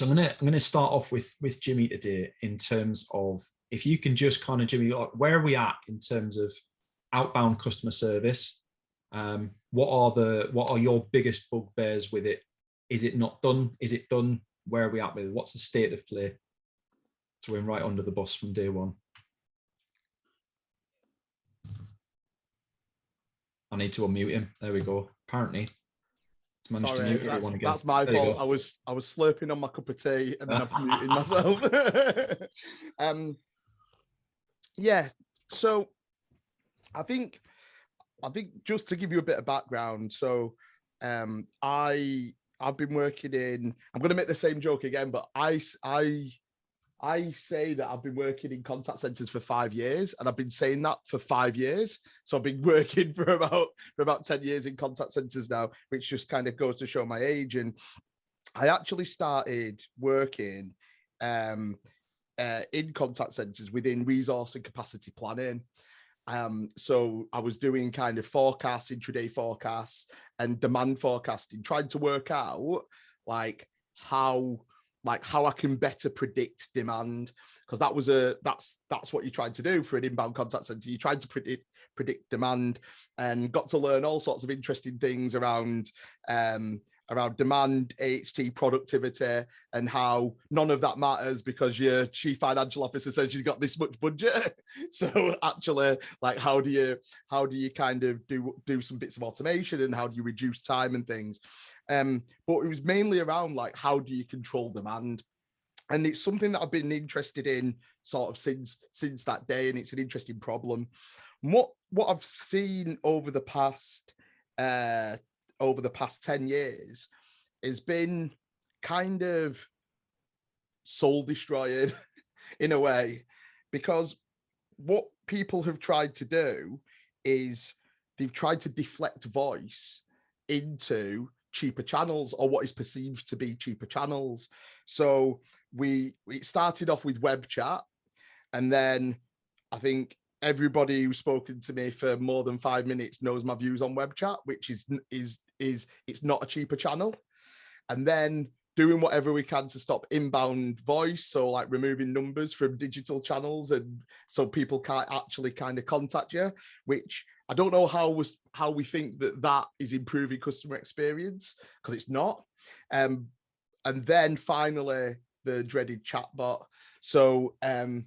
So I'm gonna start off with Jimmy today in terms of, if you can just kind of, Jimmy, like, where are we at in terms of outbound customer service? What are your biggest bugbears with it? Is it not done? Is it done? Where are we at with it? What's the state of play? So we're right under the bus from day one. I need to unmute him. There we go. Apparently, it's managed to mute everyone again. That's my fault. I was slurping on my cup of tea and then I'm muting myself. Yeah. So I think just to give you a bit of background. So I've been working in. I'm going to make the same joke again, but I say that I've been working in contact centers for 5 years, and I've been saying that for 5 years. So I've been working for about 10 years in contact centers now, which just kind of goes to show my age. And I actually started working in contact centers within resource and capacity planning. So I was doing kind of forecasts, intraday forecasts, and demand forecasting, trying to work out how I can better predict demand, because that's what you're trying to do for an inbound contact center. You're trying to predict demand, and got to learn all sorts of interesting things around demand, AHT, productivity, and how none of that matters because your chief financial officer says she's got this much budget. So actually, how do you kind of do some bits of automation, and how do you reduce time and things? But it was mainly around how do you control demand? And it's something that I've been interested in sort of since that day, and it's an interesting problem. What I've seen over the past 10 years has been kind of soul destroying in a way, because what people have tried to do is they've tried to deflect voice into cheaper channels, or what is perceived to be cheaper channels. So it started off with web chat, and then I think everybody who's spoken to me for more than 5 minutes knows my views on web chat, which is it's not a cheaper channel. And then doing whatever we can to stop inbound voice, so removing numbers from digital channels, and so people can't actually kind of contact you, which I don't know how we think that is improving customer experience, because it's not. And then finally the dreaded chatbot. So and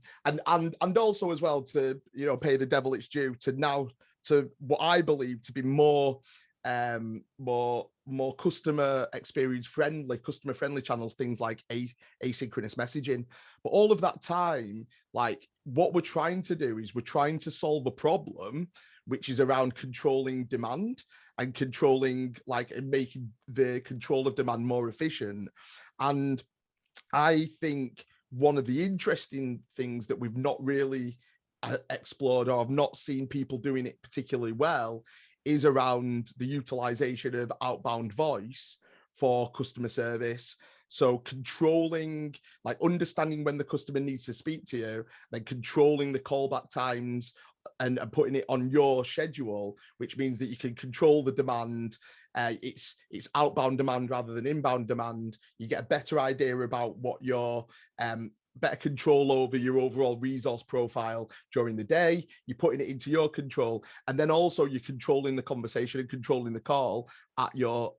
also as well, to pay the devil its due, to what I believe to be more customer experience friendly, customer friendly channels, things like asynchronous messaging. But all of that time, what we're trying to do is we're trying to solve a problem which is around controlling demand and controlling and making the control of demand more efficient. And I think one of the interesting things that we've not really explored, or I've not seen people doing it particularly well, is around the utilization of outbound voice for customer service. So controlling, understanding when the customer needs to speak to you, then controlling the callback times and putting it on your schedule, which means that you can control the demand. It's outbound demand rather than inbound demand. You get a better idea about what your better control over your overall resource profile during the day. You're putting it into your control, and then also you're controlling the conversation and controlling the call at your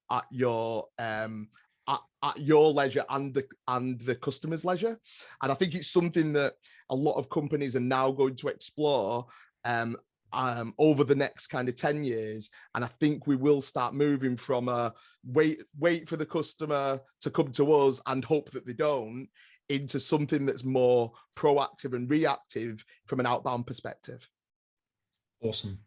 leisure and the customer's leisure. And I think it's something that a lot of companies are now going to explore over the next kind of 10 years. And I think we will start moving from a wait for the customer to come to us and hope that they don't, into something that's more proactive and reactive from an outbound perspective. Awesome.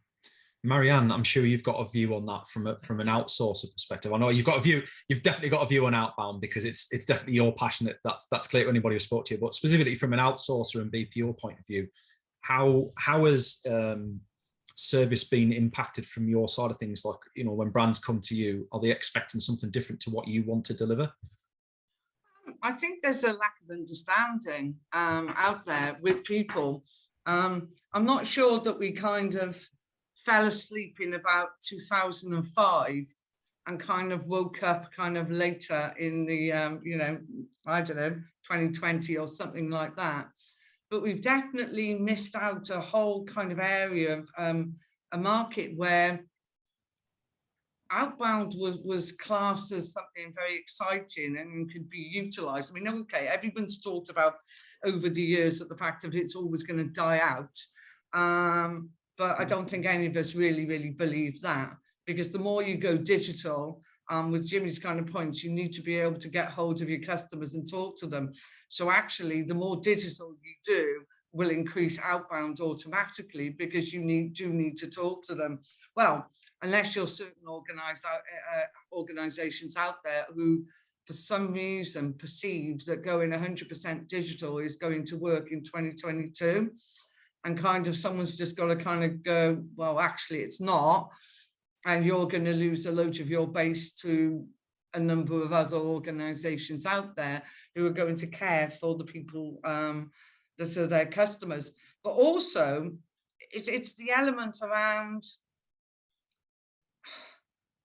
Marianne, I'm sure you've got a view on that from an outsourcer perspective. I know you've definitely got a view on outbound, because it's definitely your passion. That's clear to anybody who spoke to you, but specifically from an outsourcer and BPO point of view, how has service been impacted from your side of things? When brands come to you, are they expecting something different to what you want to deliver? I think there's a lack of understanding out there with people. I'm not sure that we kind of fell asleep in about 2005 and kind of woke up kind of later in the, I don't know, 2020 or something like that. But we've definitely missed out a whole kind of area of a market where outbound was classed as something very exciting and could be utilized. I mean, okay, everyone's talked about over the years that the fact that it's always going to die out. But I don't think any of us really believe that, because the more you go digital, with Jimmy's kind of points, you need to be able to get hold of your customers and talk to them. So actually, the more digital you do will increase outbound automatically, because you do need to talk to them. Well, unless you're certain organizations out there who, for some reason, perceive that going 100% digital is going to work in 2022. And kind of someone's just got to kind of go, well, actually, it's not. And you're going to lose a load of your base to a number of other organizations out there who are going to care for the people that are their customers. But also, it's the element around,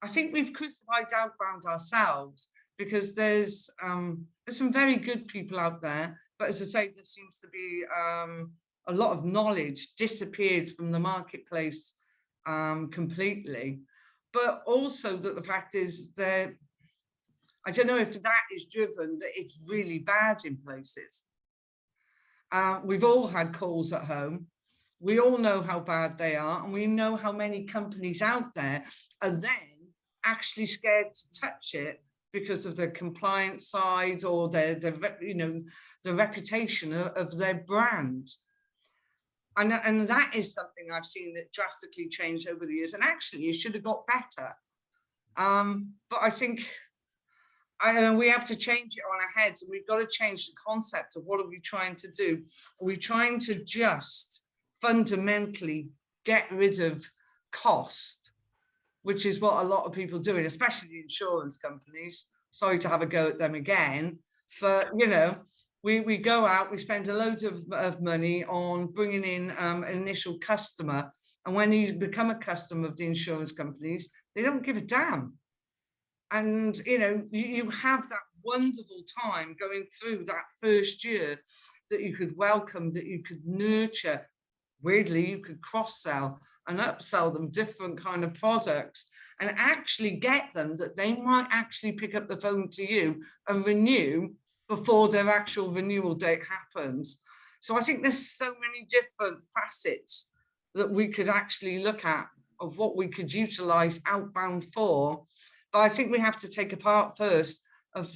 I think we've crucified outbound ourselves, because there's some very good people out there, but as I say, there seems to be a lot of knowledge disappeared from the marketplace completely. But also that the fact is that, I don't know if that is driven, that it's really bad in places. We've all had calls at home. We all know how bad they are, and we know how many companies out there are then actually scared to touch it because of the compliance side or the reputation of their brand. And that is something I've seen that drastically changed over the years. And actually, it should have got better. But I think we have to change it on our heads, and we've got to change the concept of what are we trying to do? Are we trying to just fundamentally get rid of cost, which is what a lot of people are doing, especially the insurance companies? Sorry to have a go at them again, but we go out, we spend a load of money on bringing in an initial customer. And when you become a customer of the insurance companies, they don't give a damn. And, you have that wonderful time going through that first year that you could welcome, that you could nurture. Weirdly, you could cross-sell and upsell them different kind of products and actually get them that they might actually pick up the phone to you and renew before their actual renewal date happens. So I think there's so many different facets that we could actually look at of what we could utilize outbound for. But I think we have to take apart first of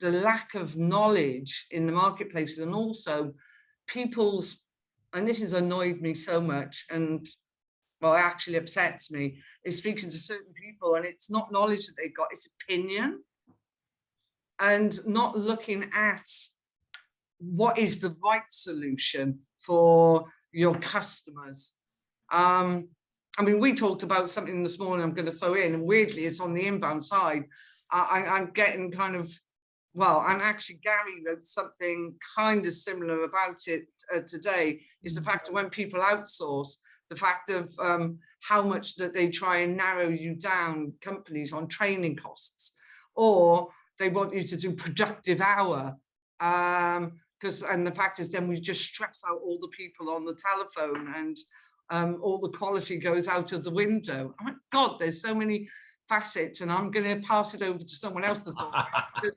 the lack of knowledge in the marketplace, and also people's, and this has annoyed me so much, and well, it actually upsets me, is speaking to certain people, and it's not knowledge that they've got, it's opinion, and not looking at what is the right solution for your customers. I mean, we talked about something this morning I'm going to throw in, and weirdly, it's on the inbound side. I'm getting kind of, well, and actually Gary wrote something kind of similar about it today, is the fact that when people outsource, the fact of how much that they try and narrow you down, companies, on training costs, or they want you to do productive hour. And the fact is then we just stress out all the people on the telephone, and all the quality goes out of the window. Oh my God, there's so many facets, and I'm going to pass it over to someone else to talk about.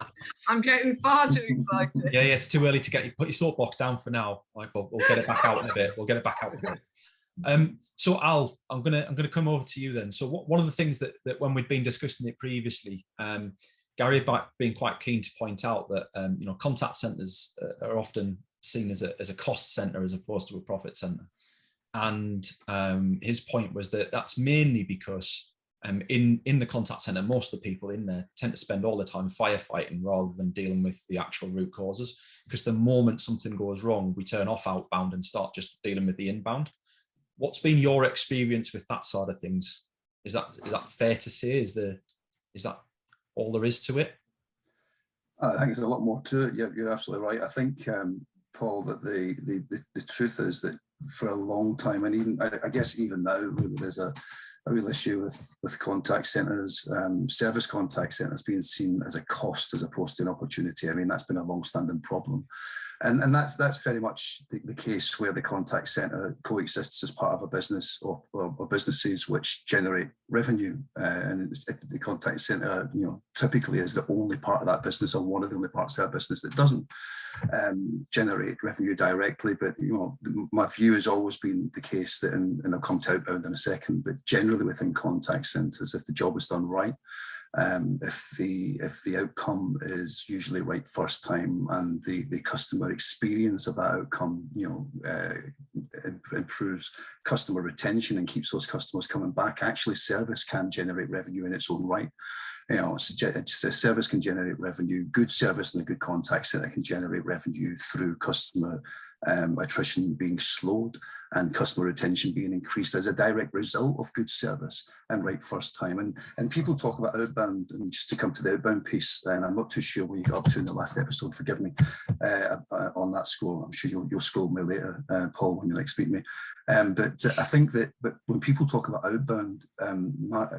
I'm getting far too excited. Yeah, it's too early to put your soapbox down for now. Like, we'll get it back out in a bit. We'll get it back out in a bit. So Al, I'm gonna come over to you then. So one of the things that when we'd been discussing it previously, Gary had been quite keen to point out that contact centers are often seen as a cost center as opposed to a profit center. And his point was that that's mainly because in the contact center, most of the people in there tend to spend all the time firefighting rather than dealing with the actual root causes. Because the moment something goes wrong, we turn off outbound and start just dealing with the inbound. What's been your experience with that side of things? Is that fair to say? Is that all there is to it? I think there's a lot more to it. You're absolutely right. I think, Paul, that the truth is that for a long time, and even I guess even now, there's a a real issue with contact centres, service contact centres being seen as a cost as opposed to an opportunity. I mean, that's been a long-standing problem. And that's very much the case where the contact centre coexists as part of a business or businesses which generate revenue. And the contact centre, typically is the only part of that business, or one of the only parts of that business that doesn't generate revenue directly. But my view has always been the case that, and I'll come to outbound in a second, but generally within contact centres, if the job is done right, if the outcome is usually right first time, and the customer experience of that outcome, improves customer retention and keeps those customers coming back, actually service can generate revenue in its own right. Service can generate revenue. Good service and a good contact center can generate revenue through customer attrition being slowed and customer retention being increased as a direct result of good service and right first time. And people talk about outbound, and just to come to the outbound piece, and I'm not too sure where you got up to in the last episode, forgive me, on that score. I'm sure you'll scold me later, Paul, when you next speak to me. But I think that when people talk about outbound,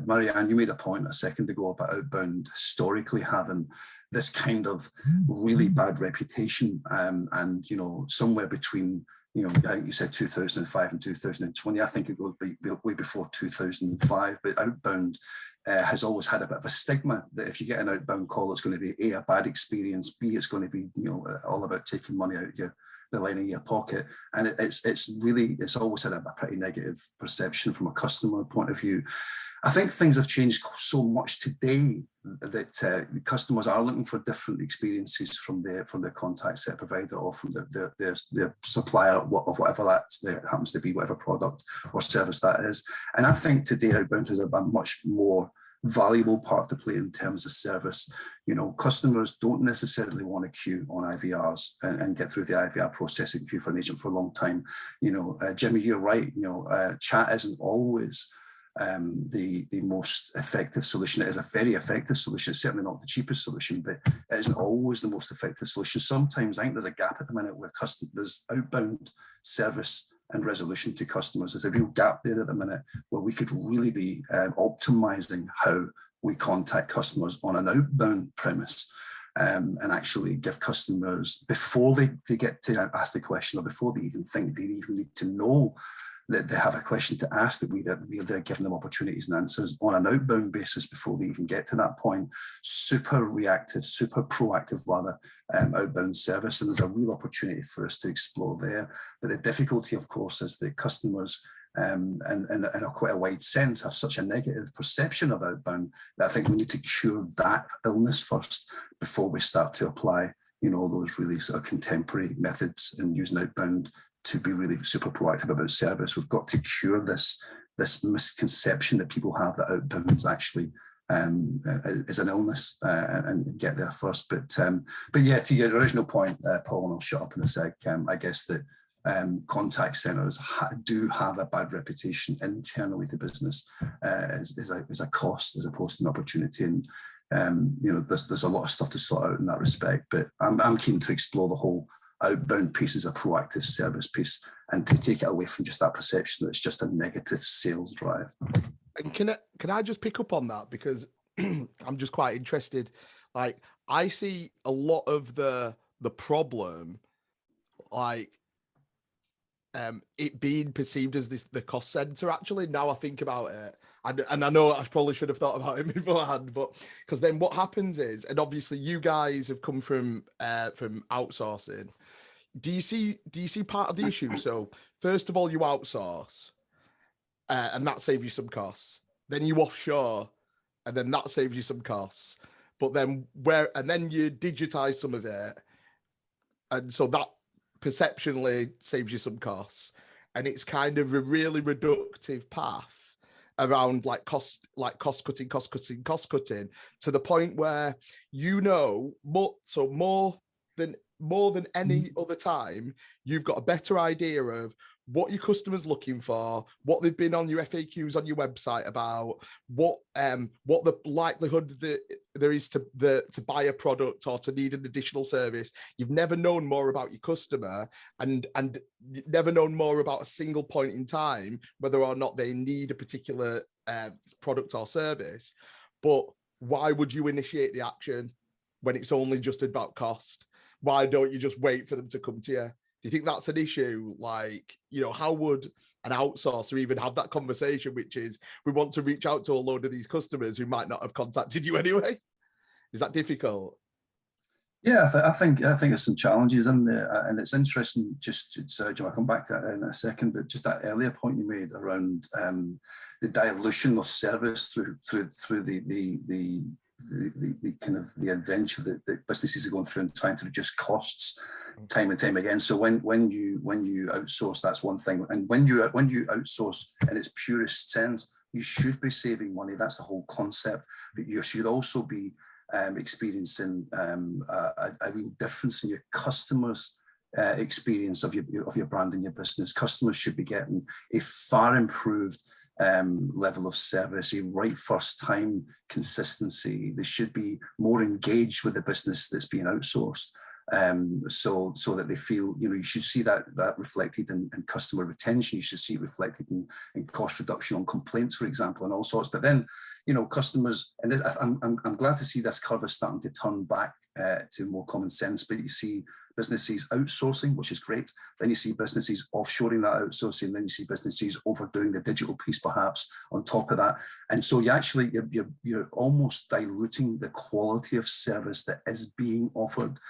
Marianne, you made a point a second ago about outbound historically having this kind of really bad reputation, and somewhere between, I think you said 2005 and 2020. I think it goes way before 2005, but outbound has always had a bit of a stigma that if you get an outbound call, it's going to be A, a bad experience, B, it's going to be all about taking money out of the lining of your pocket. And it's always had a pretty negative perception from a customer point of view. I think things have changed so much today that customers are looking for different experiences from their contact center provider or from their supplier of whatever that happens to be, whatever product or service that is. And I think today outbound has a much more valuable part to play in terms of service. Customers don't necessarily want to queue on IVRs and get through the IVR process and queue for an agent for a long time. Jimmy, you're right. Chat isn't always the most effective solution. It is a very effective solution. It's certainly not the cheapest solution, but it isn't always the most effective solution. Sometimes I think there's a gap at the minute where there's outbound service and resolution to customers. There's a real gap there at the minute where we could really be optimizing how we contact customers on an outbound premise, and actually give customers, before they get to ask the question, or before they even think they even need to know that they have a question to ask, that they're giving them opportunities and answers on an outbound basis before they even get to that point. Super reactive, super proactive rather, outbound service. And there's a real opportunity for us to explore there. But the difficulty, of course, is that customers, and in a quite a wide sense, have such a negative perception of outbound that I think we need to cure that illness first before we start to apply, those really sort of contemporary methods and using outbound to be really super proactive about service. We've got to cure this misconception that people have that outbound is actually is an illness, and get there first. But yeah, to your original point, Paul, and I'll shut up in a sec. I guess that contact centers do have a bad reputation internally to business as a cost as opposed to an opportunity. And there's a lot of stuff to sort out in that respect. But I'm keen to explore the whole outbound piece as a proactive service piece, and to take it away from just that perception that it's just a negative sales drive. And can I just pick up on that, because I'm just quite interested. Like, I see a lot of the problem, like it being perceived as the cost center. Actually, now I think about it, and I know I probably should have thought about it beforehand, but because then what happens is, and obviously you guys have come from outsourcing. Do you see part of the issue? So first of all, you outsource, and that saves you some costs. Then you offshore, and then that saves you some costs. But then then you digitize some of it, and so that perceptionally saves you some costs. And it's kind of a really reductive path around cost cutting to the point where more than any other time, you've got a better idea of what your customer's looking for, what they've been on your FAQs on your website about, what the likelihood that there is to buy a product or to need an additional service. You've never known more about your customer, and never known more about a single point in time, whether or not they need a particular product or service, but why would you initiate the action when it's only just about cost? Why don't you just wait for them to come to you? Do you think that's an issue? Like, you know, how would an outsourcer even have that conversation, which is, we want to reach out to a load of these customers who might not have contacted you anyway? Is that difficult? Yeah, I think there's some challenges in there, and it's interesting. Just Sergio, I'll come back to that in a second, but just that earlier point you made around the dilution of service through the kind of the adventure that businesses are going through and trying to reduce costs time and time again. So when you outsource, that's one thing, and when you outsource in its purest sense, you should be saving money. That's the whole concept. But you should also be experiencing a real difference in your customers' experience of your brand and your business. Customers should be getting a far improved level of service, a right first time consistency. They should be more engaged with the business that's being outsourced. So that they feel, you know, you should see that reflected in customer retention. You should see it reflected in cost reduction on complaints, for example, and all sorts. But then, you know, customers, and this, I'm glad to see this curve is starting to turn back to more common sense. But you see businesses outsourcing, which is great. Then you see businesses offshoring that outsourcing. Then you see businesses overdoing the digital piece, perhaps on top of that. And so you're almost diluting the quality of service that is being offered.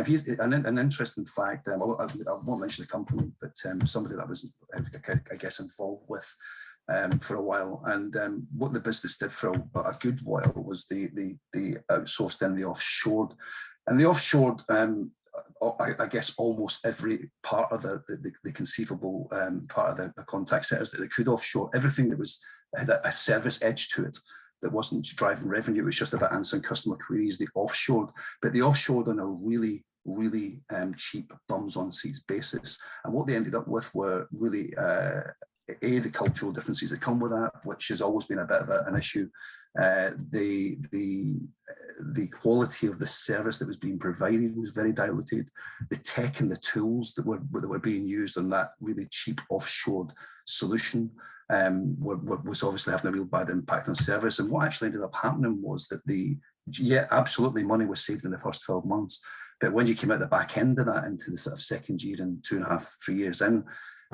Here's an interesting fact. I won't mention the company, but somebody that was, I guess, involved with for a while. And what the business did for a good while was they outsourced and they offshored. And they offshored, I guess, almost every part of the conceivable part of the contact centers that they could offshore. Everything that had a service edge to it that wasn't driving revenue, it was just about answering customer queries. They offshored, but they offshored on a really cheap bums on seats basis. And what they ended up with were really the cultural differences that come with that, which has always been a bit of an issue. The quality of the service that was being provided was very diluted. The tech and the tools that were being used on that really cheap offshored solution was obviously having a real bad impact on service. And what actually ended up happening was that absolutely money was saved in the first 12 months. But when you came out the back end of that into the sort of second year and 2.5, 3 years in,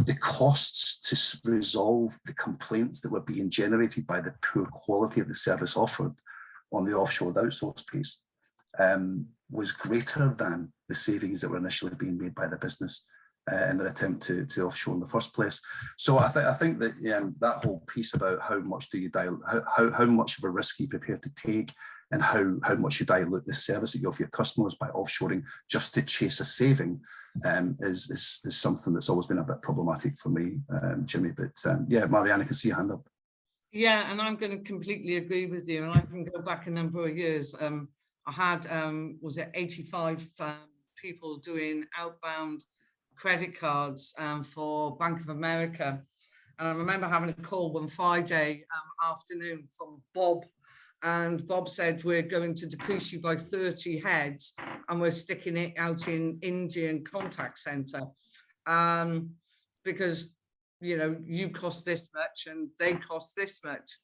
the costs to resolve the complaints that were being generated by the poor quality of the service offered on the offshore outsourced piece was greater than the savings that were initially being made by the business in their attempt to offshore in the first place. So I think that that whole piece about how much do you how much of a risk are you prepared to take, and how much you dilute the service that you offer your customers by offshoring just to chase a saving is something that's always been a bit problematic for me, Jimmy. But Marianne, I can see your hand up. Yeah, and I'm going to completely agree with you. And I can go back a number of years. I had, was it 85 people doing outbound credit cards for Bank of America. And I remember having a call one Friday afternoon from Bob. And Bob said, we're going to decrease you by 30 heads and we're sticking it out in Indian contact center because, you know, you cost this much and they cost this much.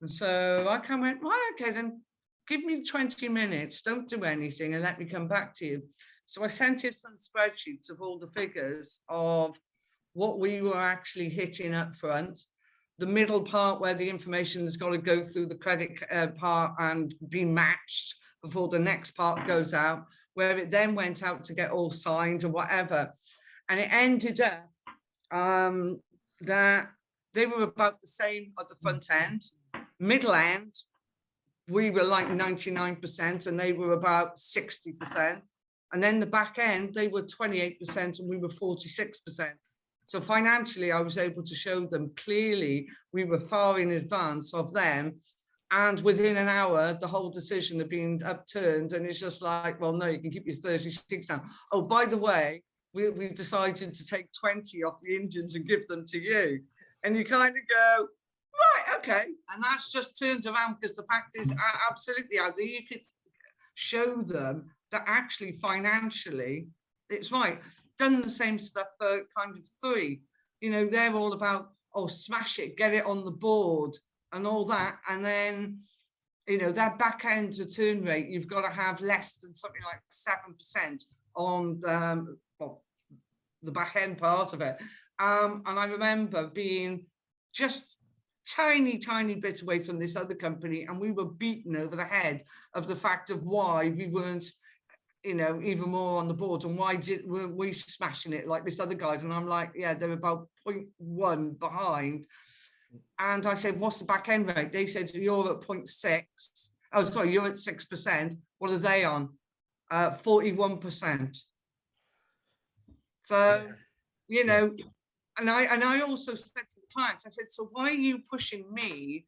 And so I kind of went, right, okay, then give me 20 minutes, don't do anything and let me come back to you. So I sent him some spreadsheets of all the figures of what we were actually hitting up front, the middle part where the information has got to go through the credit part and be matched before the next part goes out, where it then went out to get all signed or whatever. And it ended up that they were about the same at the front end. Middle end, we were like 99% and they were about 60%. And then the back end, they were 28% and we were 46%. So financially, I was able to show them clearly we were far in advance of them. And within an hour, the whole decision had been upturned. And it's just like, well, no, you can keep your 36 now. Oh, by the way, we decided to take 20 off the Indians and give them to you. And you kind of go, right, okay. And that's just turned around because the fact is absolutely out there. You could show them that actually financially, it's right. Done the same stuff for kind of 3. You know, they're all about, oh, smash it, get it on the board. and all that. And then, you know, that back end return rate, you've got to have less than something like 7% on well, the back end part of it. And I remember being just tiny bit away from this other company, and we were beaten over the head of the fact of why we weren't, you know, even more on the board, and why weren't we smashing it like this other guys. And I'm like, yeah, they're about 0.1 behind. And I said, what's the back end rate? They said, you're at 0.6. Oh, sorry, you're at 6%. What are they on? 41%. So, you know, and I also said to the client, I said, so why are you pushing me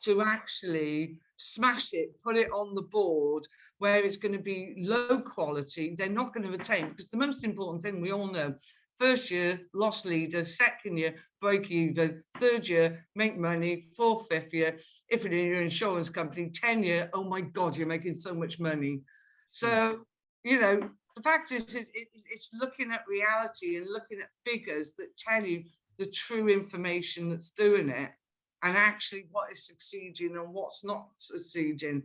to actually smash it, put it on the board where it's going to be low quality? They're not going to retain, because the most important thing we all know, first year, loss leader, second year, break even, third year, make money, fourth, fifth year, if you're in your insurance company, 10 year, oh my God, you're making so much money. So, you know, the fact is, it's looking at reality and looking at figures that tell you the true information that's doing it, and actually what is succeeding and what's not succeeding.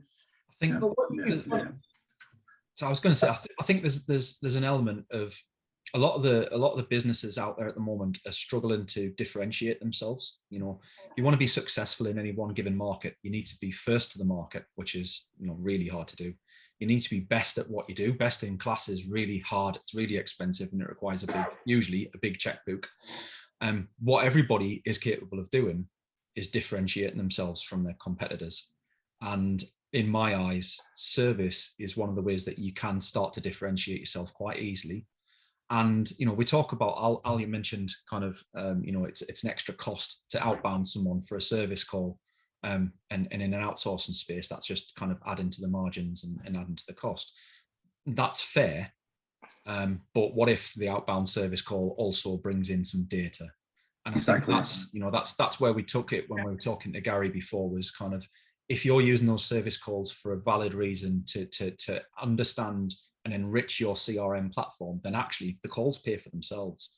I think. So I was going to say, I think there's an element of a lot of the businesses out there at the moment are struggling to differentiate themselves. You know, you want to be successful in any one given market, you need to be first to the market, which is, you know, really hard to do. You need to be best at what you do. Best in class is really hard. It's really expensive, and it requires usually a big checkbook. What everybody is capable of doing is differentiating themselves from their competitors. And in my eyes, service is one of the ways that you can start to differentiate yourself quite easily. And, you know, we talk about, Al, you mentioned kind of, you know, it's an extra cost to outbound someone for a service call. And in an outsourcing space, that's just kind of adding to the margins and adding to the cost. That's fair. But what if the outbound service call also brings in some data? And I think that's, you know, that's where we took it when we were talking to Gary before, was kind of, if you're using those service calls for a valid reason to understand and enrich your CRM platform, then actually the calls pay for themselves.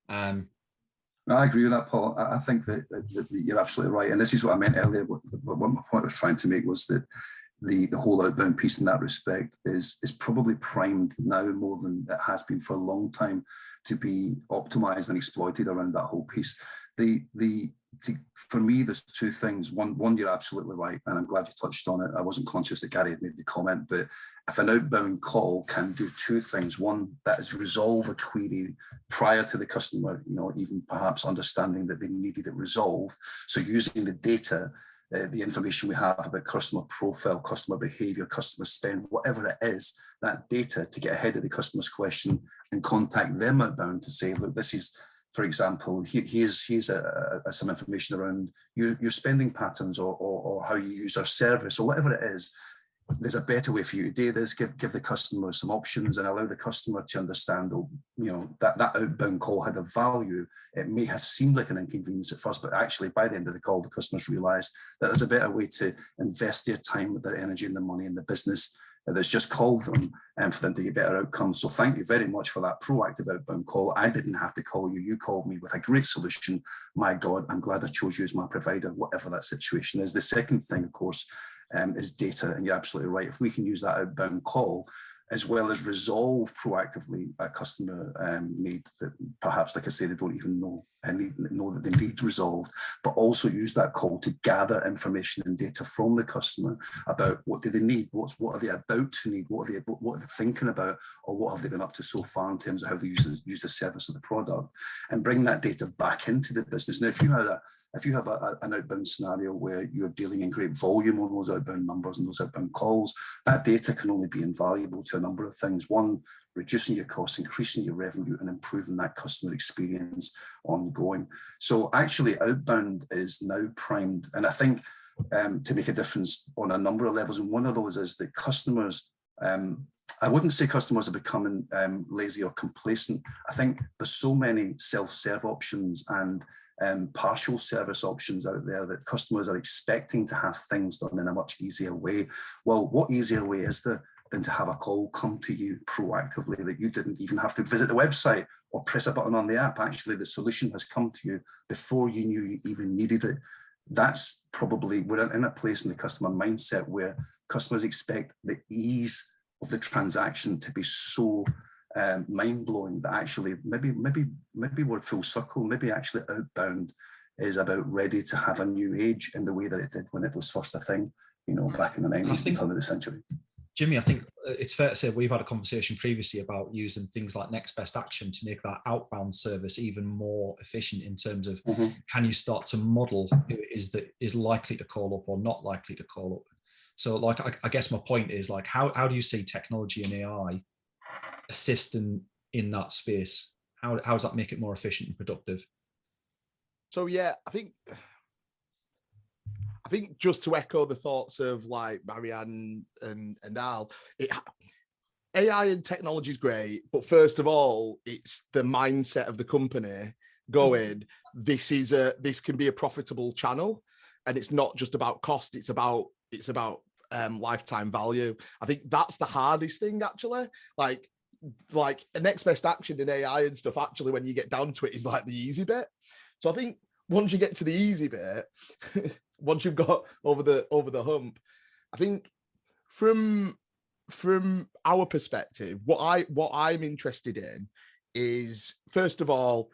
I agree with that, Paul. I think that you're absolutely right. And this is what I meant earlier. What my point I was trying to make was that the whole outbound piece in that respect is probably primed now more than it has been for a long time to be optimized and exploited around that whole piece. For me, there's two things. One, you're absolutely right, and I'm glad you touched on it. I wasn't conscious that Gary had made the comment, but if an outbound call can do two things: one, that is resolve a query prior to the customer, you know, even perhaps understanding that they needed it resolved. So using the data, the information we have about customer profile, customer behavior, customer spend, whatever it is, that data to get ahead of the customer's question and contact them outbound to say, look, this is, for example, here's some information around your spending patterns or how you use our service or whatever it is. There's a better way for you to do this. Give the customer some options and allow the customer to understand, you know, that outbound call had a value. It may have seemed like an inconvenience at first, but actually by the end of the call, the customers realized that there's a better way to invest their time, their energy and the money in the business that's just called them, and for them to get better outcomes. So thank you very much for that proactive outbound call. I didn't have to call you. You called me with a great solution. My God, I'm glad I chose you as my provider, whatever that situation is. The second thing, of course, is data. And you're absolutely right. If we can use that outbound call, as well as resolve proactively a customer need that perhaps, like I say, they don't even know that they need resolved, but also use that call to gather information and data from the customer about what do they need, what are they about to need, what are they thinking about, or what have they been up to so far in terms of how they use the service or the product, and bring that data back into the business. Now, if you have an outbound scenario where you're dealing in great volume on those outbound numbers and those outbound calls, that data can only be invaluable to a number of things. One, reducing your costs, increasing your revenue, and improving that customer experience ongoing. So actually, outbound is now primed, and I think to make a difference on a number of levels. And one of those is that customers, I wouldn't say customers are becoming lazy or complacent. I think there's so many self-serve options and partial service options out there that customers are expecting to have things done in a much easier way. Well, what easier way is there than to have a call come to you proactively, that you didn't even have to visit the website or press a button on the app? Actually, the solution has come to you before you knew you even needed it. that's probably, we're in a place in the customer mindset where customers expect the ease of the transaction to be so mind-blowing that actually maybe we're full circle. Maybe actually outbound is about ready to have a new age in the way that it did when it was first a thing, you know, back in the 90s and turn of the century. Jimmy, I think it's fair to say we've had a conversation previously about using things like next best action to make that outbound service even more efficient in terms of can you start to model who it is likely to call up or not likely to call up. So like, I guess my point is like, how do you see technology and AI assisting in that space? How does that make it more efficient and productive? So yeah, I think just to echo the thoughts of like Marianne and Al, AI and technology is great, but first of all, it's the mindset of the company going, this can be a profitable channel, and it's not just about cost, it's about lifetime value. I think that's the hardest thing actually. Like a next best action in AI and stuff, actually, when you get down to it, is like the easy bit. So I think once you get to the easy bit, once you've got over the hump, I think from our perspective, what I'm interested in is, first of all,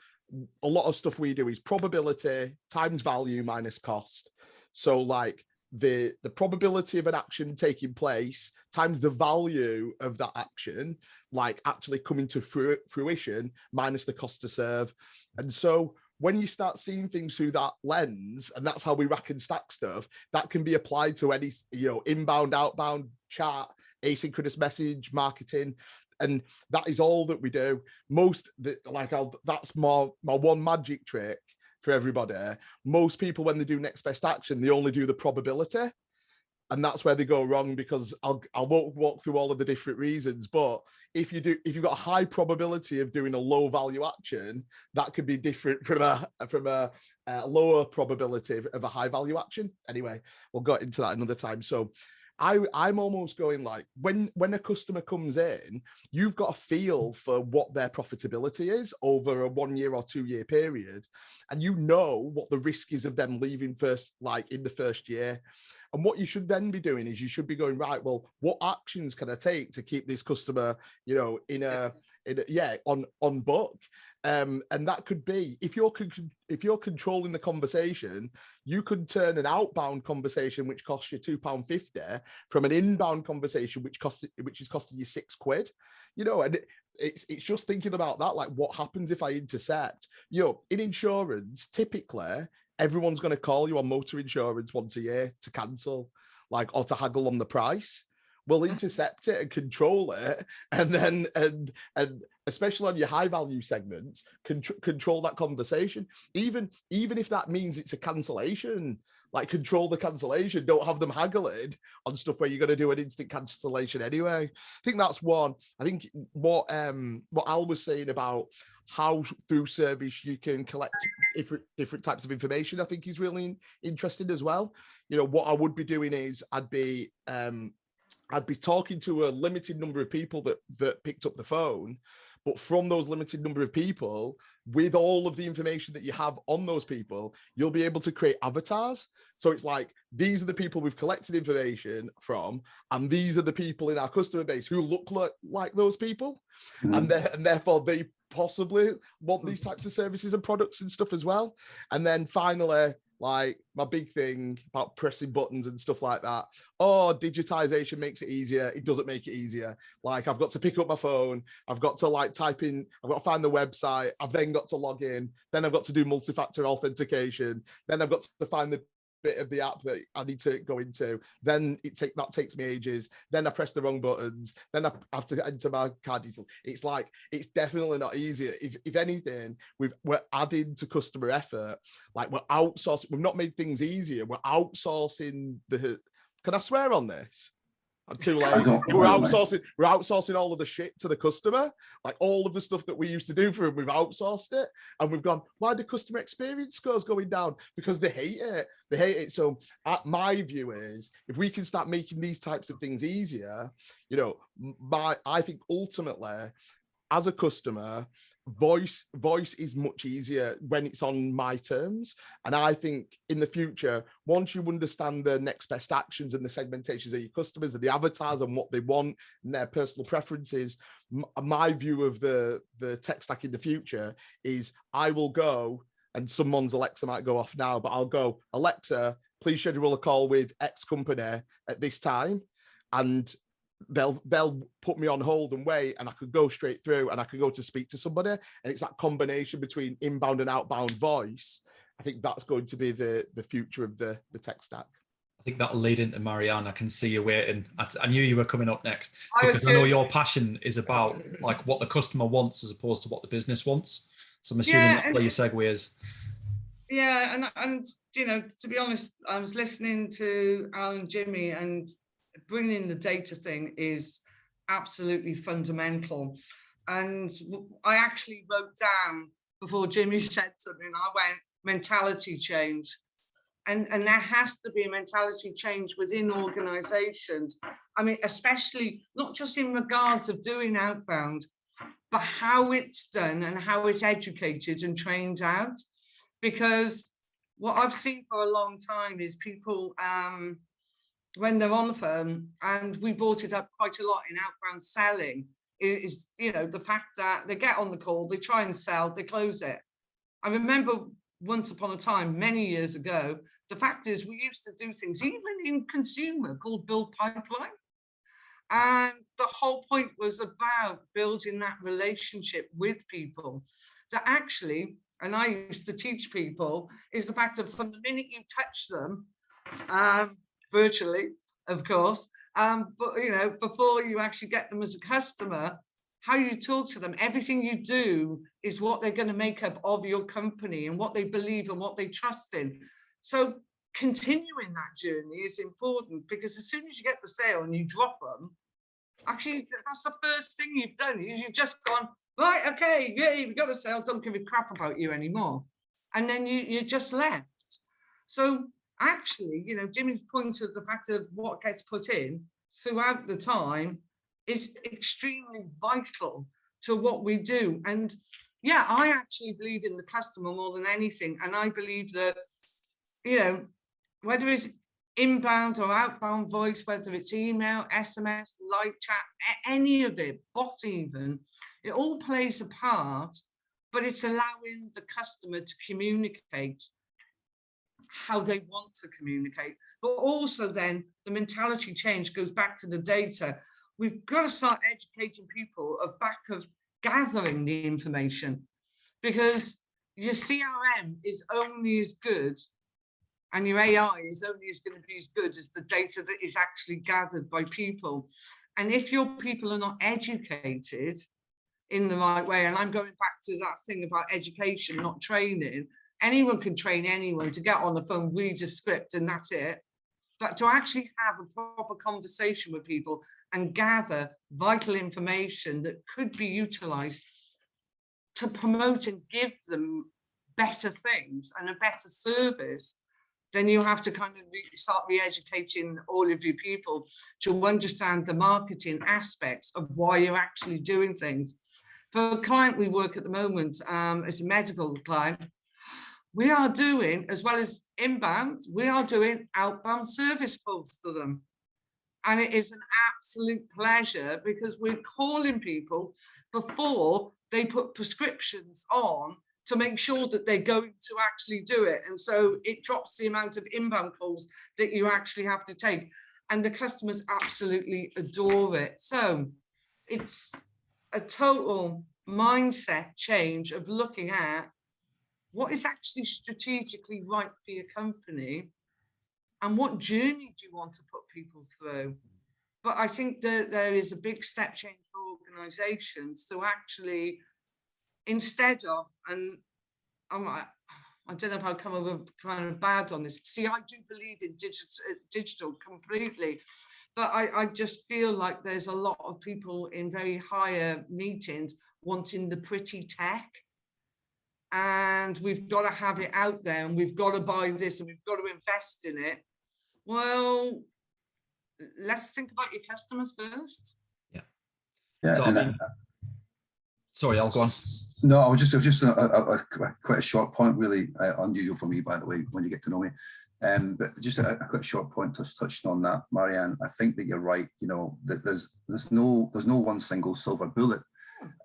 a lot of stuff we do is probability times value minus cost. So like the probability of an action taking place times the value of that action, like actually coming to fruition, minus the cost to serve. And so when you start seeing things through that lens, and that's how we rack and stack stuff, that can be applied to any, you know, inbound, outbound, chat, asynchronous message, marketing. And that is all that we do. That's my one magic trick for everybody. Most people, when they do next best action, they only do the probability. And that's where they go wrong, because I won't walk through all of the different reasons. But if you've got a high probability of doing a low value action, that could be different from a lower probability of a high value action. Anyway, we'll go into that another time. So I'm almost going like, when a customer comes in, you've got a feel for what their profitability is over a 1 year or 2 year period. And you know what the risk is of them leaving first, like in the first year. And what you should then be doing is you should be going, right, well, what actions can I take to keep this customer, you know, on book? And that could be, if you're controlling the conversation, you could turn an outbound conversation, which costs you £2.50, from an inbound conversation, which is costing you £6, you know. And it's just thinking about that, like what happens if I intercept, you know, in insurance, typically, everyone's going to call you on motor insurance once a year to cancel, like, or to haggle on the price. We'll intercept it and control it, and then and especially on your high value segments, control that conversation. Even if that means it's a cancellation, like control the cancellation. Don't have them haggling on stuff where you're going to do an instant cancellation anyway. I think that's one. I think what Al was saying about how through service you can collect different types of information, I think is really interesting as well. You know, what I would be doing is I'd be talking to a limited number of people that picked up the phone, but from those limited number of people, with all of the information that you have on those people, you'll be able to create avatars. So it's like, these are the people we've collected information from, and these are the people in our customer base who look like those people. And therefore they possibly want these types of services and products and stuff as well. And then finally, like my big thing about pressing buttons and stuff like that. Oh, digitization makes it easier. It doesn't make it easier. Like, I've got to pick up my phone. I've got to like type in, I've got to find the website. I've then got to log in. Then I've got to do multi-factor authentication. Then I've got to find the bit of the app that I need to go into. Then that takes me ages. Then I press the wrong buttons. Then I have to enter my card details. It's like, it's definitely not easier. If anything, we're adding to customer effort. Like, we're outsourcing. We've not made things easier. We're outsourcing can I swear on this? I'm too late. We're outsourcing all of the shit to the customer. Like, all of the stuff that we used to do for them, we've outsourced it. And we've gone, why do customer experience scores going down? Because they hate it. So my view is, if we can start making these types of things easier, you know, I think ultimately, as a customer, voice is much easier when it's on my terms. And I think in the future, once you understand the next best actions and the segmentations of your customers and the avatars and what they want and their personal preferences, my view of the tech stack in the future is I will go, and someone's Alexa might go off now, but I'll go, Alexa, please schedule a call with X company at this time. And they'll put me on hold and wait, and I could go straight through and I could go to speak to somebody. And it's that combination between inbound and outbound voice. I think that's going to be the future of the tech stack. I think that'll lead into Marianne. I can see you waiting. I knew you were coming up next, because I know your passion is about like what the customer wants as opposed to what the business wants. So I'm assuming that's where your segue is. Yeah, and you know, to be honest, I was listening to Al and Jimmy, and bringing in the data thing is absolutely fundamental. And I actually wrote down before Jimmy said something, I went, mentality change. And there has to be a mentality change within organizations. I mean, especially not just in regards of doing outbound, but how it's done and how it's educated and trained out. Because what I've seen for a long time is people, when they're on the phone, and we brought it up quite a lot in outbound selling, is, you know, the fact that they get on the call, they try and sell, they close it. I remember once upon a time, many years ago, the fact is we used to do things, even in consumer, called build pipeline. And the whole point was about building that relationship with people. That actually, and I used to teach people, is the fact that from the minute you touch them, virtually, of course, but you know, before you actually get them as a customer, how you talk to them, everything you do is what they're going to make up of your company and what they believe and what they trust in. So continuing that journey is important, because as soon as you get the sale and you drop them, actually that's the first thing you've done. You've just gone, right, okay, yeah, we got a sale, don't give a crap about you anymore. And then you just left. So actually, you know, Jimmy's point of the fact of what gets put in throughout the time is extremely vital to what we do. And yeah, I actually believe in the customer more than anything. And I believe that, you know, whether it's inbound or outbound voice, whether it's email, SMS, live chat, any of it, bot even, it all plays a part, but it's allowing the customer to communicate how they want to communicate. But also then the mentality change goes back to the data. We've got to start educating people of back of gathering the information, because your CRM is only as good and your AI is only as going to be as good as the data that is actually gathered by people. And if your people are not educated in the right way, and I'm going back to that thing about education, not training, anyone can train anyone to get on the phone, read a script, and that's it. But to actually have a proper conversation with people and gather vital information that could be utilized to promote and give them better things and a better service, then you have to kind of start re-educating all of your people to understand the marketing aspects of why you're actually doing things. For a client we work at the moment, as a medical client, we are doing, as well as inbound, we are doing outbound service calls to them. And it is an absolute pleasure, because we're calling people before they put prescriptions on to make sure that they're going to actually do it. And so it drops the amount of inbound calls that you actually have to take. And the customers absolutely adore it. So it's a total mindset change of looking at what is actually strategically right for your company and what journey do you want to put people through. But I think that there is a big step change for organizations to actually, instead of, and I don't know if I'll come over kind of bad on this. See, I do believe in digital completely, but I just feel like there's a lot of people in very higher meetings wanting the pretty tech. And we've got to have it out there, and we've got to buy this, and we've got to invest in it. Well, let's think about your customers first. Yeah. Yeah. So, Sorry, I'll go on. No, I was just quite a short point, really unusual for me, by the way, when you get to know me. But just a quick short point touching on that, Marianne. I think that you're right. You know, that there's no one single silver bullet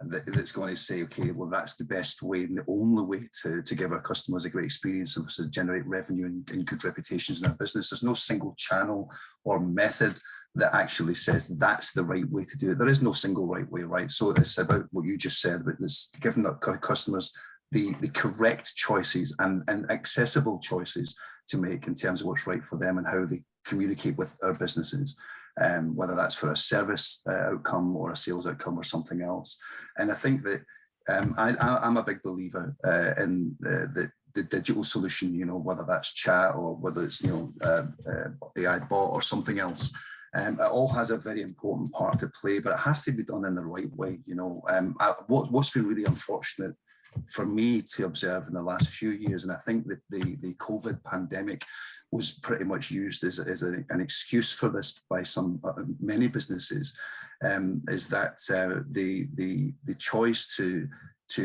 that's going to say, okay, well, that's the best way and the only way to give our customers a great experience and to generate revenue and good reputations in our business. There's no single channel or method that actually says that's the right way to do it. There is no single right way, right? So it's about what you just said, about this, giving our customers the correct choices and accessible choices to make in terms of what's right for them and how they communicate with our businesses, whether that's for a service outcome or a sales outcome or something else. And I think that I'm a big believer in the digital solution, you know, whether that's chat or whether it's, you know, AI bot or something else. It all has a very important part to play, but it has to be done in the right way. You know, what's been really unfortunate for me to observe in the last few years, and I think that the COVID pandemic was pretty much used as an excuse for this by many businesses, is that the choice to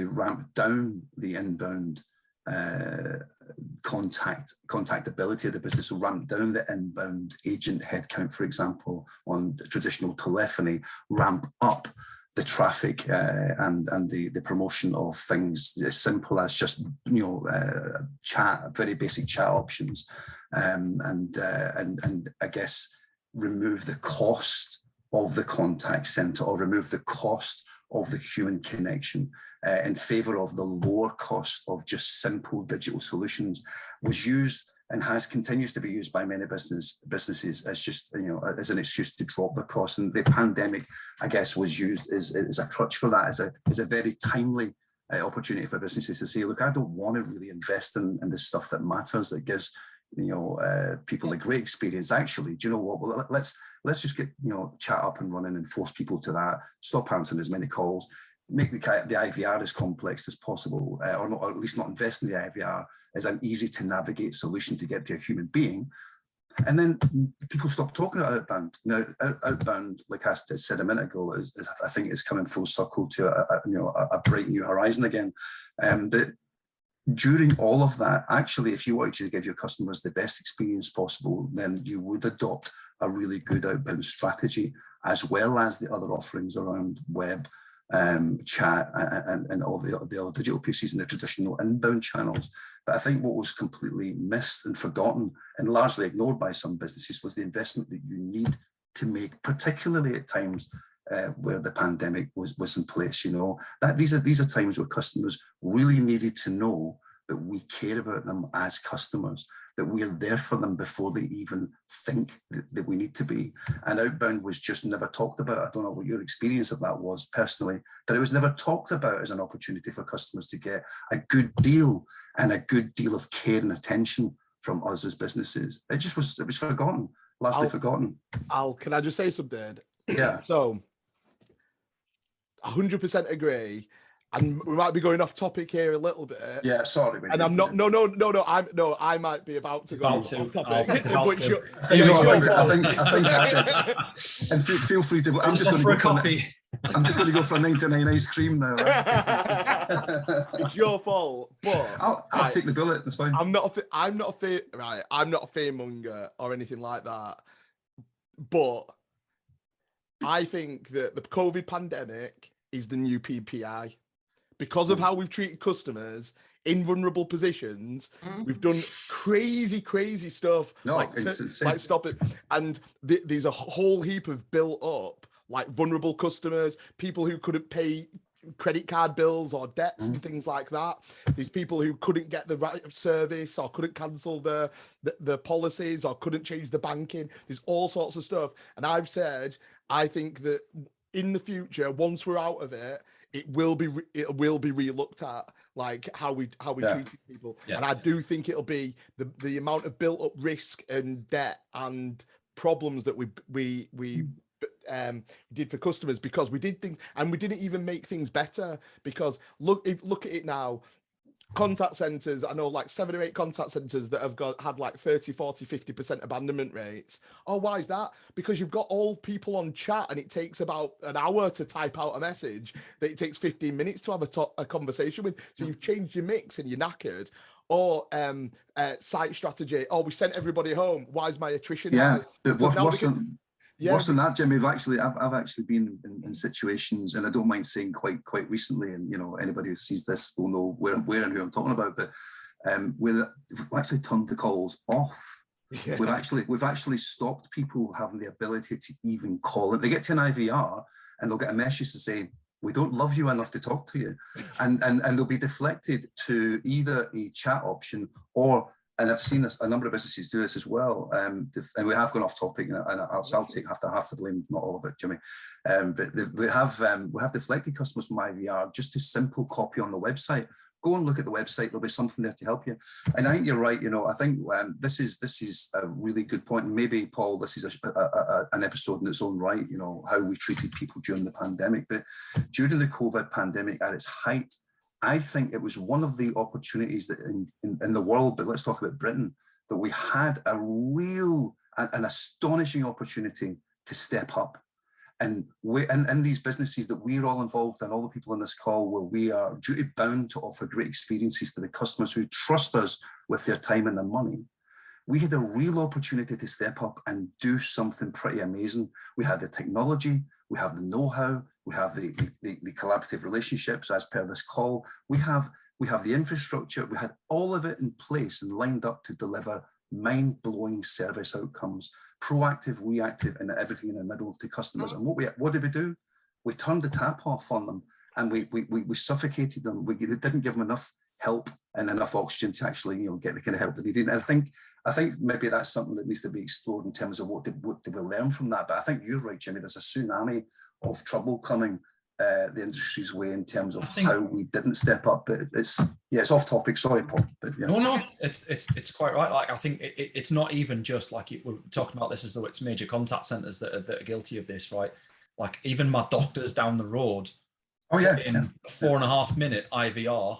ramp down the inbound contactability of the business, so ramp down the inbound agent headcount, for example, on traditional telephony, ramp up the traffic and the promotion of things as simple as just, you know, chat, very basic chat options, and I guess remove the cost of the contact center or remove the cost of the human connection in favor of the lower cost of just simple digital solutions, was used and continues to be used by many businesses as just, you know, as an excuse to drop the cost. And the pandemic, I guess, was used as a crutch for that, as a very timely opportunity for businesses to say, look, I don't want to really invest in the stuff that matters, that gives, you know, people a great experience. Actually, do you know what? Well, let's just get, you know, chat up and running and force people to that. Stop answering as many calls. Make the IVR as complex as possible, or at least not invest in the IVR as an easy to navigate solution to get to a human being. And then people stop talking about outbound. Now, outbound, like I said a minute ago, is I think it's coming full circle to a bright new horizon again. But during all of that, actually, if you wanted to give your customers the best experience possible, then you would adopt a really good outbound strategy, as well as the other offerings around web, chat, and all the other digital pieces in the traditional inbound channels. But I think what was completely missed and forgotten and largely ignored by some businesses was the investment that you need to make, particularly at times where the pandemic was in place. You know, that these are times where customers really needed to know that we care about them as customers, that we are there for them before they even think that we need to be. And outbound was just never talked about. I don't know what your experience of that was personally, but it was never talked about as an opportunity for customers to get a good deal and a good deal of care and attention from us as businesses. It was forgotten, largely forgotten. Can I just say something? Yeah. So 100% agree. And we might be going off topic here a little bit. Yeah, sorry. And I'm not. No. I might be about to go off topic. And feel free to. I'm just going to go for coffee. I'm just going to go for a 99 ice cream now. Right? It's your fault, but I'll take the bullet. It's fine. I'm not a fear monger or anything like that. But I think that the COVID pandemic is the new PPI. Because of how we've treated customers in vulnerable positions, we've done crazy stuff. No, like stop it. And there's a whole heap of built up, like vulnerable customers, people who couldn't pay credit card bills or debts and things like that. These people who couldn't get the right service or couldn't cancel the policies or couldn't change the banking. There's all sorts of stuff. And I've said, I think that in the future, once we're out of it, it will be re-looked at, like how we treat people. Yeah. And I do think it'll be the amount of built up risk and debt and problems that we did for customers, because we did things and we didn't even make things better. Because look at it now. contact centers, I know like 7 or 8 contact centers that have had like 30, 40, 50% abandonment rates. Oh, why is that? Because you've got all people on chat and it takes about an hour to type out a message that it takes 15 minutes to have a conversation with. So you've changed your mix and you're knackered. Or site strategy. Oh, we sent everybody home. Why is my attrition high? But worse than that, Jimmy, I've actually been in situations, and I don't mind saying quite recently, and you know, anybody who sees this will know where and who I'm talking about, but we've actually turned the calls off. Yeah. We've actually stopped people having the ability to even call it. They get to an IVR and they'll get a message to say, we don't love you enough to talk to you. And they'll be deflected to either a chat option or, and I've seen this, a number of businesses do this as well. And we have gone off topic, and I'll take half the blame, not all of it, Jimmy. But we have deflected customers from IVR just to simple copy on the website. Go and look at the website. There'll be something there to help you. And I think you're right. You know, I think this is a really good point. And maybe, Paul, this is an episode in its own right. You know, how we treated people during the pandemic. But during the COVID pandemic at its height, I think it was one of the opportunities that in the world, but let's talk about Britain, that we had a real, an astonishing opportunity to step up. And in these businesses that we're all involved in, all the people on this call, where we are duty bound to offer great experiences to the customers who trust us with their time and their money, we had a real opportunity to step up and do something pretty amazing. We had the technology, we have the know-how, we have the collaborative relationships as per this call. We have the infrastructure, we had all of it in place and lined up to deliver mind-blowing service outcomes, proactive, reactive, and everything in the middle to customers. And what did we do? We turned the tap off on them, and we suffocated them. We didn't give them enough help and enough oxygen to actually, you know, get the kind of help that they needed. And I think maybe that's something that needs to be explored in terms of what did we learn from that. But I think you're right, Jimmy. There's a tsunami of trouble coming the industry's way in terms of how we didn't step up. But it's off topic. Sorry, Paul. But, yeah. No, it's quite right. Like, I think it's not even just like we're talking about this as though it's major contact centers that are guilty of this, right? Like even my doctors down the road. Oh yeah. In a 4.5 minute IVR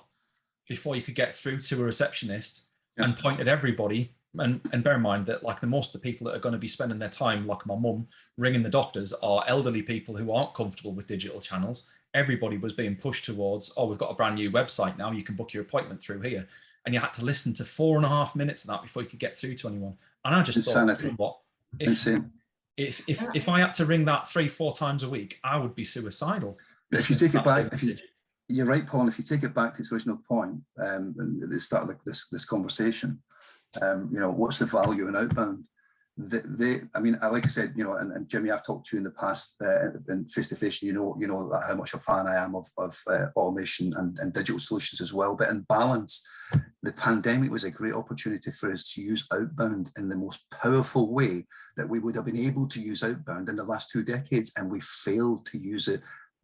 before you could get through to a receptionist and point at everybody. And bear in mind that like the most of the people that are going to be spending their time, like my mum, ringing the doctors are elderly people who aren't comfortable with digital channels. Everybody was being pushed towards, oh, we've got a brand new website now, you can book your appointment through here. And you had to listen to 4.5 minutes of that before you could get through to anyone. And I just thought, you know what, if I had to ring that 3-4 times a week, I would be suicidal. But if you take it back, you're right, Paul, and if you take it back to its original point, at the start of this conversation, you know, what's the value in outbound? I mean, like I said, you know, and Jimmy, I've talked to you in the past, and face to face, you know how much a fan I am of automation and digital solutions as well. But in balance, the pandemic was a great opportunity for us to use outbound in the most powerful way that we would have been able to use outbound in the last 2 decades, and we failed to use it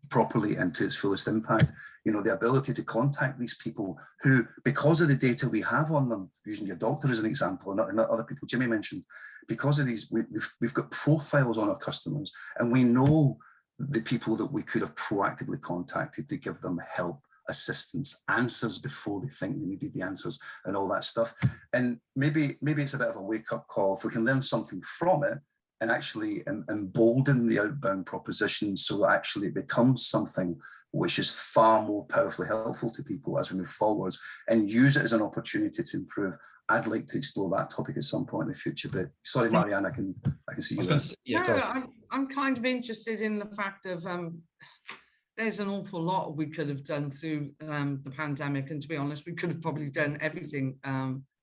properly and to its fullest impact. You know, the ability to contact these people who, because of the data we have on them, using your doctor as an example, and other people Jimmy mentioned, because of these, we've got profiles on our customers, and we know the people that we could have proactively contacted to give them help, assistance, answers before they think they needed the answers, and all that stuff. And maybe it's a bit of a wake-up call. If we can learn something from it, and actually embolden the outbound proposition so that actually it becomes something which is far more powerfully helpful to people as we move forwards, and use it as an opportunity to improve. I'd like to explore that topic at some point in the future, but sorry, Marianne, I can see you there. Yeah, I'm kind of interested in the fact of there's an awful lot we could have done through the pandemic, and to be honest, we could have probably done everything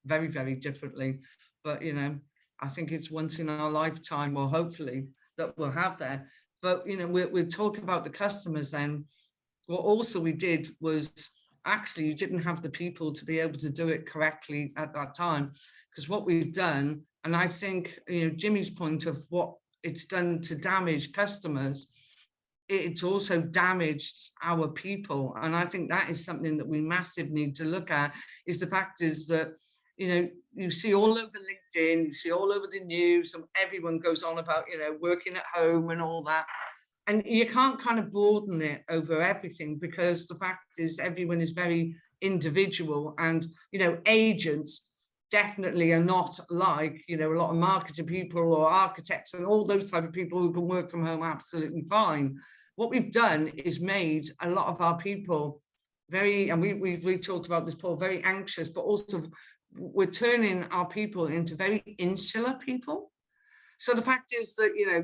very, very differently, but you know, I think it's once in our lifetime, or hopefully that we'll have that. But, you know, we'll talk about the customers then. What also we did was actually you didn't have the people to be able to do it correctly at that time. Because what we've done, and I think, you know, Jimmy's point of what it's done to damage customers, it's also damaged our people. And I think that is something that we massively need to look at, is the fact is that, you know, you see all over LinkedIn, you see all over the news, and everyone goes on about, you know, working at home and all that. And you can't kind of broaden it over everything, because the fact is everyone is very individual. And, you know, agents definitely are not like, you know, a lot of marketing people or architects and all those type of people who can work from home absolutely fine. What we've done is made a lot of our people very, and we talked about this, Paul, very anxious, but also we're turning our people into very insular people. So the fact is that, you know,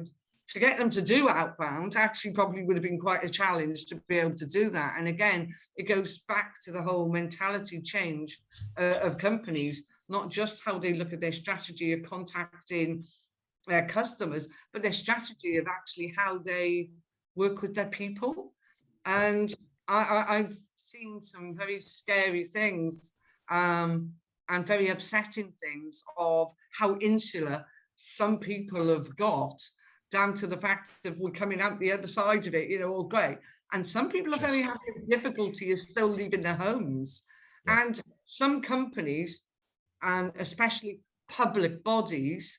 to get them to do outbound actually probably would have been quite a challenge to be able to do that. And again, it goes back to the whole mentality change of companies, not just how they look at their strategy of contacting their customers, but their strategy of actually how they work with their people. And I've seen some very scary things and very upsetting things of how insular some people have got, down to the fact that we're coming out the other side of it, you know, all great. And some people are very having difficulty of still leaving their homes. Yeah. And some companies, and especially public bodies,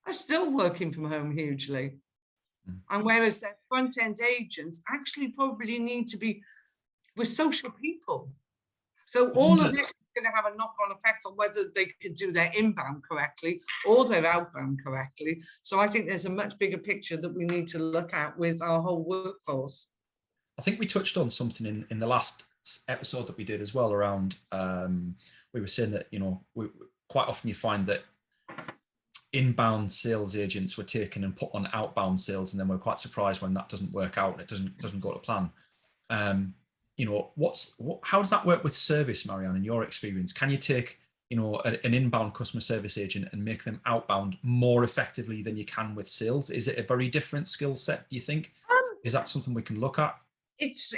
are still working from home hugely. And whereas their front-end agents actually probably need to be with social people. So all of this is going to have a knock-on effect on whether they can do their inbound correctly or their outbound correctly. So I think there's a much bigger picture that we need to look at with our whole workforce. I think we touched on something in the last episode that we did as well around, we were saying that, you know, quite often you find that inbound sales agents were taken and put on outbound sales, and then we're quite surprised when that doesn't work out and it doesn't go to plan. You know, how does that work with service, Marianne, in your experience? Can you take, you know, an inbound customer service agent and make them outbound more effectively than you can with sales? Is it a very different skill set, do you think? Is that something we can look at? It's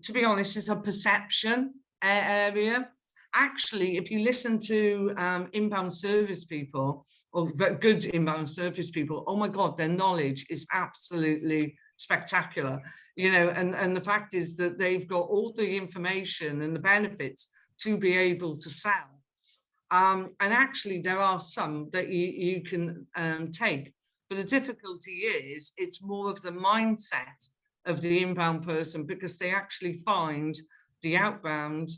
to be honest, it's a perception area. Actually, if you listen to inbound service people, or good inbound service people, oh my God, their knowledge is absolutely spectacular. You know, and the fact is that they've got all the information and the benefits to be able to sell. And actually, there are some that you can take. But the difficulty is, it's more of the mindset of the inbound person, because they actually find the outbound,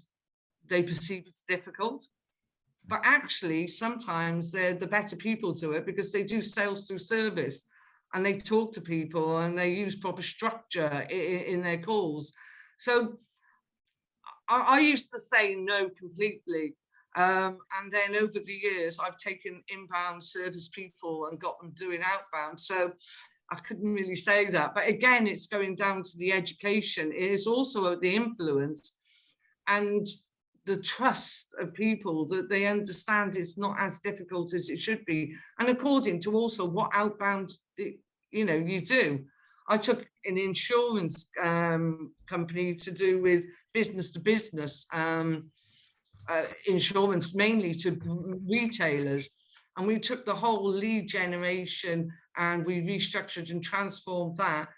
they perceive it's difficult. But actually, sometimes they're the better people to it, because they do sales through service. And they talk to people and they use proper structure in their calls. So I used to say no completely. And then over the years, I've taken inbound service people and got them doing outbound. So I couldn't really say that. But again, it's going down to the education. It is also the influence and the trust of people, that they understand it's not as difficult as it should be. And according to also what outbound, you know, you do. I took an insurance company to do with business to business insurance, mainly to retailers. And we took the whole lead generation and we restructured and transformed that.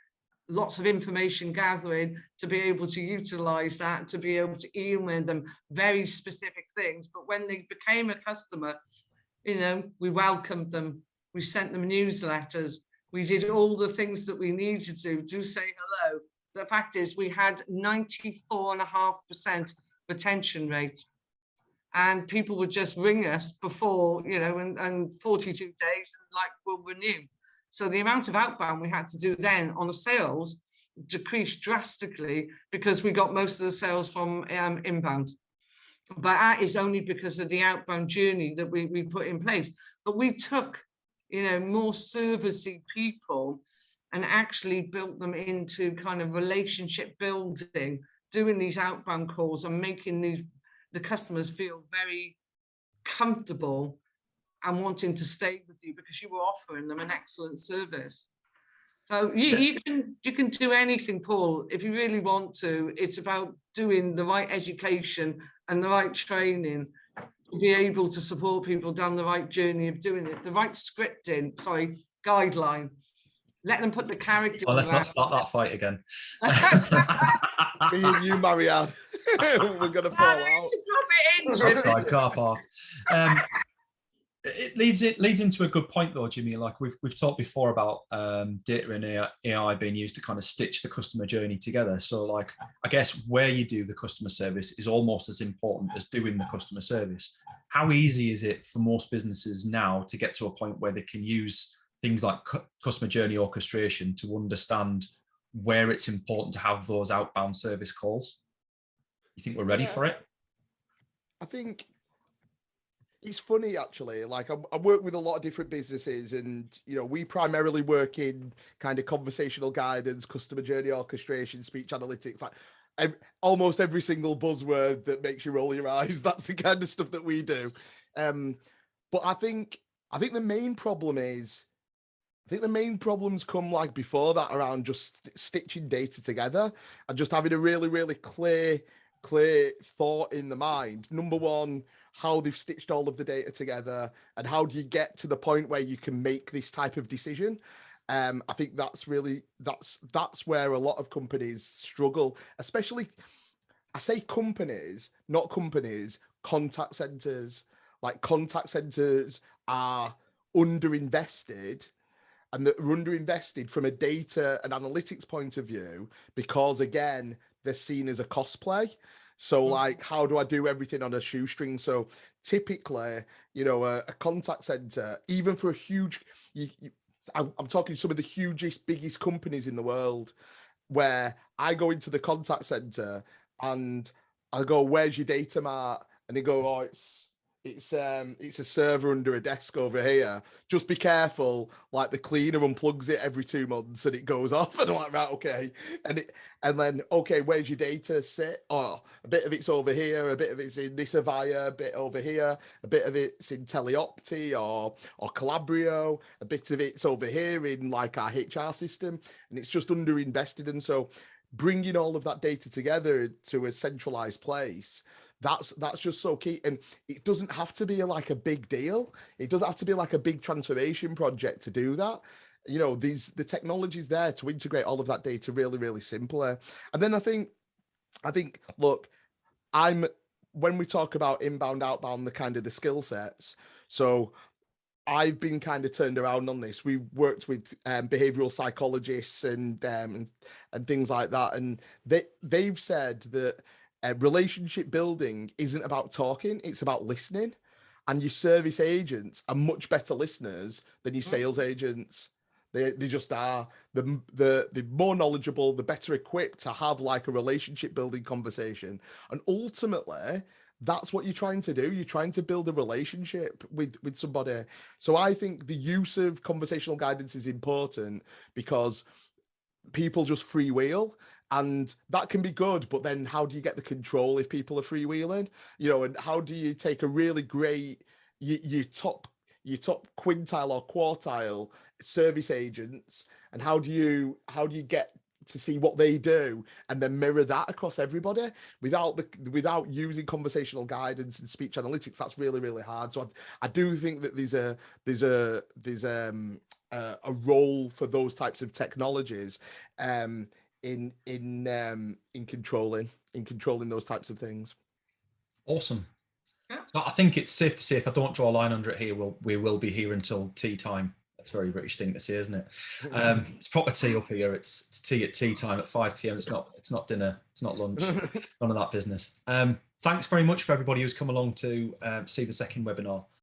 Lots of information gathering to be able to utilize that, to be able to email them very specific things. But when they became a customer, you know, we welcomed them. We sent them newsletters. We did all the things that we needed to say hello. The fact is, we had 94.5% retention rate. And people would just ring us before, you know, and 42 days, and like, we'll renew. So the amount of outbound we had to do then on the sales decreased drastically, because we got most of the sales from inbound. But that is only because of the outbound journey that we put in place. But we took, you know, more servicey people and actually built them into kind of relationship building, doing these outbound calls and making the customers feel very comfortable and wanting to stay with you because you were offering them an excellent service. So you can do anything, Paul, if you really want to. It's about doing the right education and the right training to be able to support people down the right journey of doing it, the right scripting, guideline. Let them put the character. Well, let's not start that fight again. Me and you, Marianne, we're gonna fall out. Outside car park. It leads into a good point though, Jimmy. Like we've talked before about data and AI being used to kind of stitch the customer journey together. So like, I guess where you do the customer service is almost as important as doing the customer service. How easy is it for most businesses now to get to a point where they can use things like customer journey orchestration to understand where it's important to have those outbound service calls? You think we're ready for it? I think it's funny, actually. Like I work with a lot of different businesses, and we primarily work in kind of conversational guidance, customer journey orchestration, speech analytics, like almost every single buzzword that makes you roll your eyes. That's the kind of stuff that we do. But I think the main problem is, the main problems come like before that, around just stitching data together and just having a really, really clear thought in the mind. Number one, how they've stitched all of the data together, and how do you get to the point where you can make this type of decision? I think that's where a lot of companies struggle, especially, I say companies, not companies, contact centers. Like, contact centers are underinvested, and they're underinvested from a data and analytics point of view, because again, they're seen as a cost play. So like, how do I do everything on a shoestring? So typically, a contact center, even for a huge, I'm talking some of the hugest, biggest companies in the world, where I go into the contact center and I go, "Where's your data mart?" And they go, "Oh, it's a server under a desk over here. Just be careful, like the cleaner unplugs it every 2 months and it goes off." And I'm like, "Right, okay." And then, "Okay, where's your data sit?" "Oh, a bit of it's over here, a bit of it's in this Avaya, a bit over here, a bit of it's in Teleopti or Calabrio, a bit of it's over here in like our HR system," and it's just underinvested. And so bringing all of that data together to a centralized place, that's just so key. And it doesn't have to be like a big deal. It doesn't have to be like a big transformation project to do that. The technology's there to integrate all of that data really, really simply. And then I think, look, when we talk about inbound, outbound, the kind of the skill sets. So I've been kind of turned around on this. We've worked with behavioral psychologists and things like that, and they've said that relationship building isn't about talking; it's about listening. And your service agents are much better listeners than your sales agents. They just are. The more knowledgeable, the better equipped to have like a relationship building conversation. And ultimately, that's what you're trying to do. You're trying to build a relationship with somebody. So I think the use of conversational guidance is important, because people just freewheel, and that can be good. But then how do you get the control if people are freewheeling? And how do you take a really great, your top quintile or quartile service agents, and how do you get to see what they do and then mirror that across everybody without using conversational guidance and speech analytics? That's really, really hard. So I do think that there's a role for those types of technologies in controlling those types of things. Awesome. Yeah. So I think it's safe to say, if I don't draw a line under it here, we will be here until tea time. That's a very British thing to say, isn't it? It's proper tea up here. It's tea at tea time at 5 p.m. It's not dinner. It's not lunch. None of that business. Thanks very much for everybody who's come along to see the second webinar.